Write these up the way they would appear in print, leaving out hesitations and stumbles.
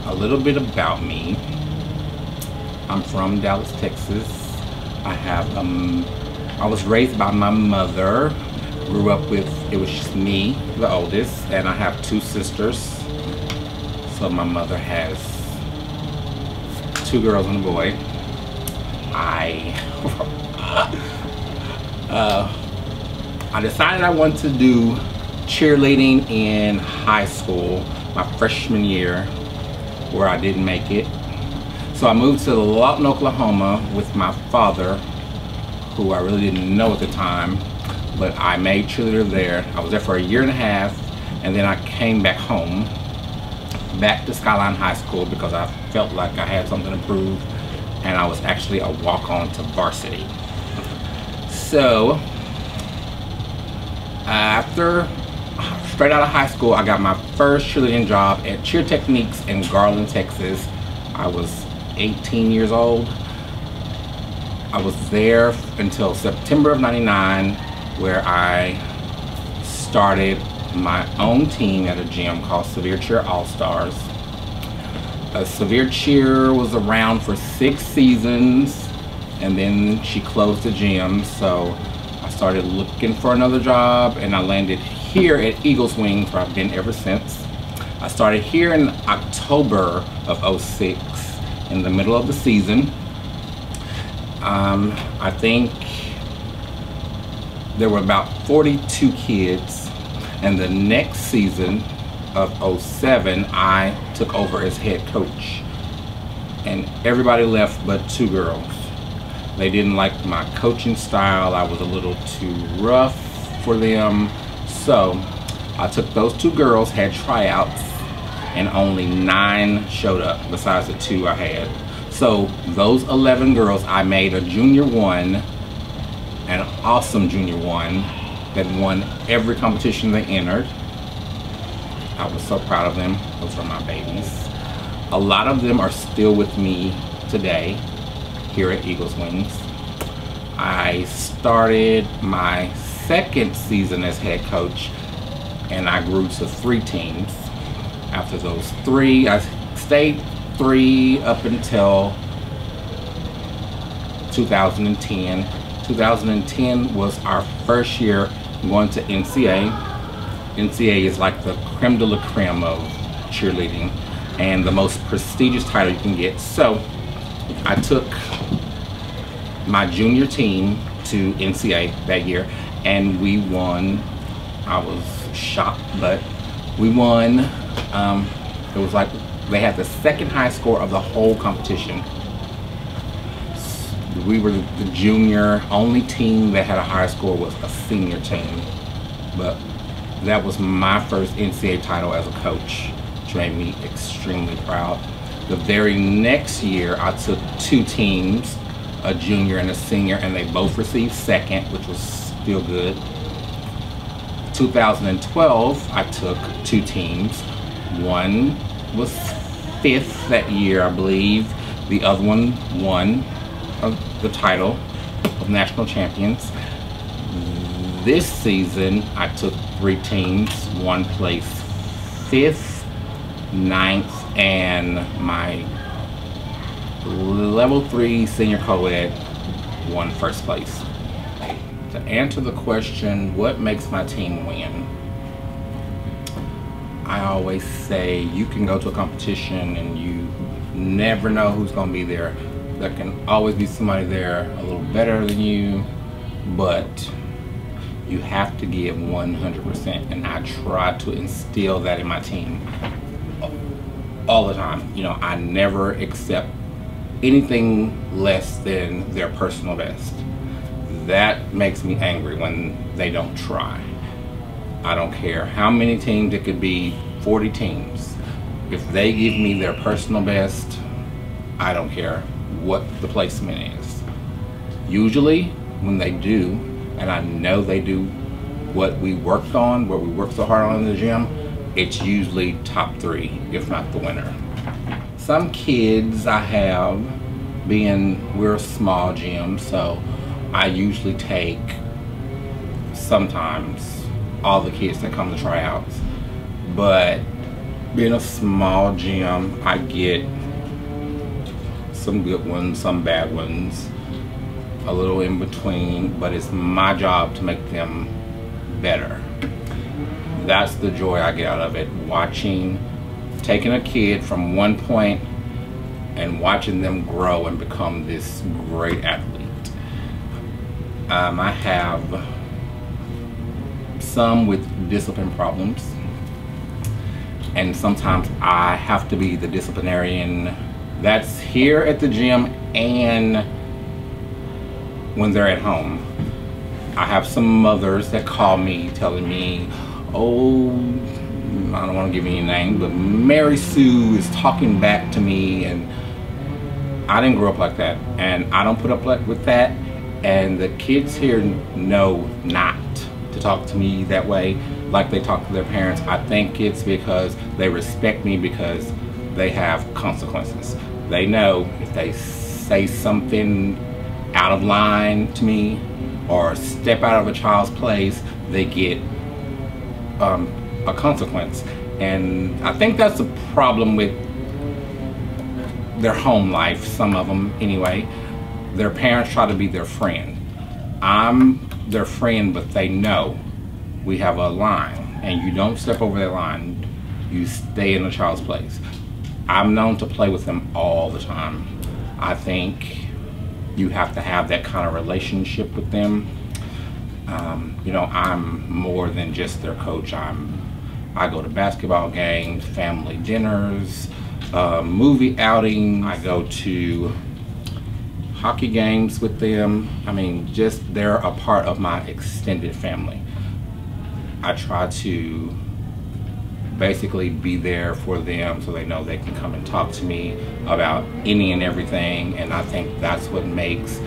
A little bit about me. I'm from Dallas, Texas. I was raised by my mother. Grew up with, it was just me, the oldest, and I have 2 sisters. So my mother has 2 girls and a boy. I decided I wanted to do cheerleading in high school, my freshman year, where I didn't make it. So I moved to Lawton, Oklahoma with my father, who I really didn't know at the time, but I made cheerleader there. I was there for a year and a half, and then I came back home, back to Skyline High School, because I felt like I had something to prove, and I was actually a walk-on to varsity. So straight out of high school, I got my first cheerleading job at Cheer Techniques in Garland, Texas. I was 18 years old. I was there until September of '99, where I started my own team at a gym called Severe Cheer All-Stars. Severe Cheer was around for 6 seasons, and then she closed the gym, so I started looking for another job, and I landed here at Eagles Wings, where I've been ever since. I started here in October of '06, in the middle of the season. I think there were about 42 kids, and the next season of '07, I took over as head coach, and everybody left but 2 girls. They didn't like my coaching style. I was a little too rough for them. So I took those 2 girls, had tryouts, and only 9 showed up besides the 2 I had. So those 11 girls, I made a junior 1, an awesome junior 1 that won every competition they entered. I was so proud of them. Those are my babies. A lot of them are still with me today here at Eagles Wings. I started my 2nd season as head coach, and I grew to 3 teams. After those 3, I stayed 3 up until 2010. 2010 was our first year going to NCA. NCA is like the creme de la creme of cheerleading and the most prestigious title you can get. So I took my junior team to NCA that year, and we won. I was shocked, but we won. It was like they had the 2nd high score of the whole competition. We were the junior. Only team that had a high score was a senior team, but that was my first NCAA title as a coach, which made me extremely proud. The very next year, I took 2 teams, a junior and a senior, and they both received 2nd, which was still good. 2012, I took 2 teams. One was 5th that year, I believe. The other one won the title of national champions. This season, I took 3 teams. One placed 5th, 9th, and my level 3 senior co-ed won 1st place. To answer the question, what makes my team win? I always say you can go to a competition and you never know who's going to be there. There can always be somebody there a little better than you, but you have to give 100%, and I try to instill that in my team all the time. You know, I never accept anything less than their personal best. That makes me angry when they don't try. I don't care how many teams, it could be 40 teams. If they give me their personal best, I don't care what the placement is. Usually when they do, and I know they do what we worked on, what we worked so hard on in the gym, it's usually top 3, if not the winner. Some kids I have, we're a small gym, so I usually take sometimes all the kids that come to tryouts, but Being a small gym, I get some good ones, some bad ones, a little in between, but it's my job to make them better. That's the joy I get out of it, taking a kid from one point and watching them grow and become this great athlete. I have some with discipline problems, and sometimes I have to be the disciplinarian. That's here at the gym and when they're at home. I have some mothers that call me telling me, oh, I don't want to give any name, but Mary Sue is talking back to me, and I didn't grow up like that, and I don't put up with that, and the kids here know not to talk to me that way like they talk to their parents. I think it's because they respect me because they have consequences. They know if they say something out of line to me or step out of a child's place, they get a consequence. And I think that's a problem with their home life, some of them anyway. Their parents try to be their friend. I'm their friend, but they know we have a line, and you don't step over that line. You stay in a child's place. I'm known to play with them all the time. I think you have to have that kind of relationship with them. You know, I'm more than just their coach. I go to basketball games, family dinners, movie outing. I go to hockey games with them. I mean, just they're a part of my extended family. I try to basically be there for them so they know they can come and talk to me about any and everything, and I think that's what makes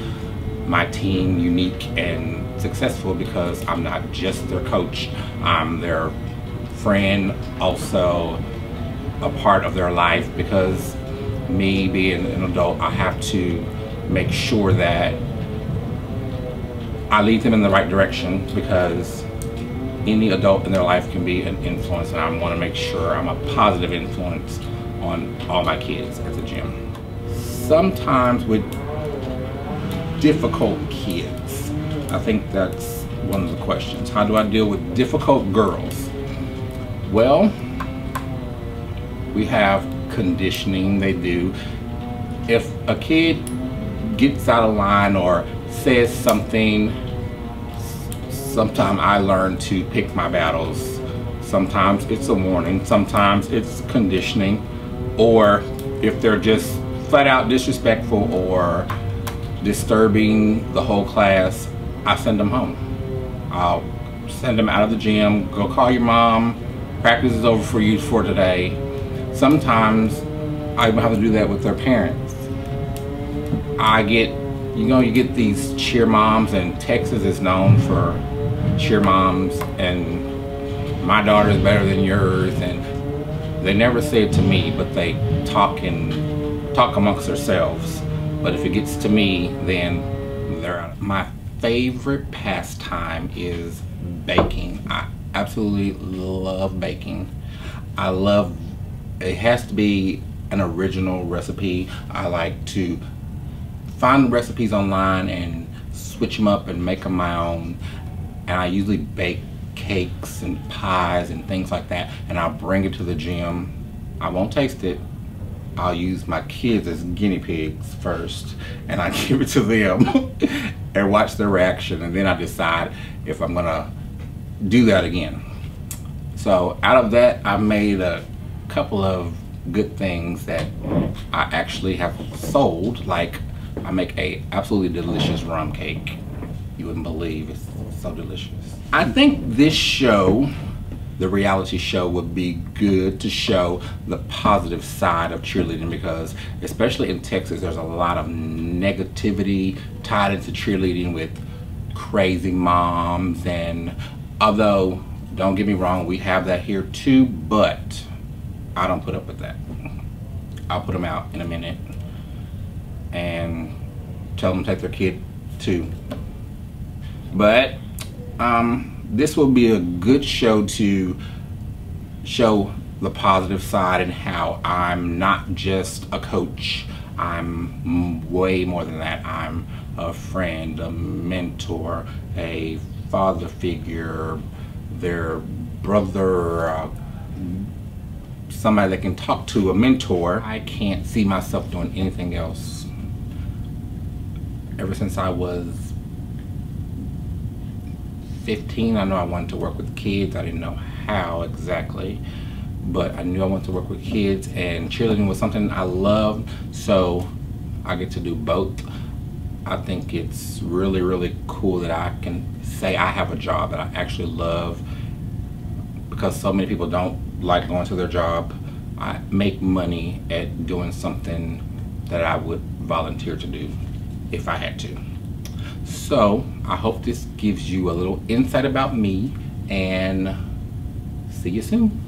my team unique and successful, because I'm not just their coach, I'm their friend, also a part of their life, because me being an adult, I have to make sure that I lead them in the right direction, because any adult in their life can be an influence, and I want to make sure I'm a positive influence on all my kids at the gym. Sometimes with difficult kids, I think that's one of the questions. How do I deal with difficult girls? Well, we have conditioning they do. If a kid gets out of line or says something, sometimes I learn to pick my battles. Sometimes it's a warning, sometimes it's conditioning, or if they're just flat out disrespectful or disturbing the whole class, I send them home. I'll send them out of the gym, go call your mom, practice is over for you for today. Sometimes I even have to do that with their parents. You get these cheer moms, and Texas is known for cheer moms, and my daughter is better than yours, and they never say it to me, but they talk amongst themselves. But if it gets to me, then they're out. My favorite pastime is baking. I absolutely love baking. It has to be an original recipe. I like to find recipes online and switch them up and make them my own. And I usually bake cakes and pies and things like that, and I'll bring it to the gym. I won't taste it. I'll use my kids as guinea pigs first, and I give it to them and watch their reaction, and then I decide if I'm gonna do that again. So out of that, I made a couple of good things that I actually have sold. Like, I make a absolutely delicious rum cake. You wouldn't believe, it's so delicious. I think this show, the reality show, would be good to show the positive side of cheerleading, because especially in Texas, there's a lot of negativity tied into cheerleading with crazy moms. And although, don't get me wrong, we have that here too, but I don't put up with that. I'll put them out in a minute and tell them to take their kid too. But this will be a good show to show the positive side and how I'm not just a coach. I'm way more than that. I'm a friend, a mentor, a father figure, their brother, somebody that can talk to, a mentor. I can't see myself doing anything else. Ever since I was 15, I know I wanted to work with kids. I didn't know how exactly, but I knew I wanted to work with kids, and cheerleading was something I loved, so I get to do both. I think it's really, really cool that I can say I have a job that I actually love, because so many people don't like going to their job. I make money at doing something that I would volunteer to do if I had to. So I hope this gives you a little insight about me, and see you soon.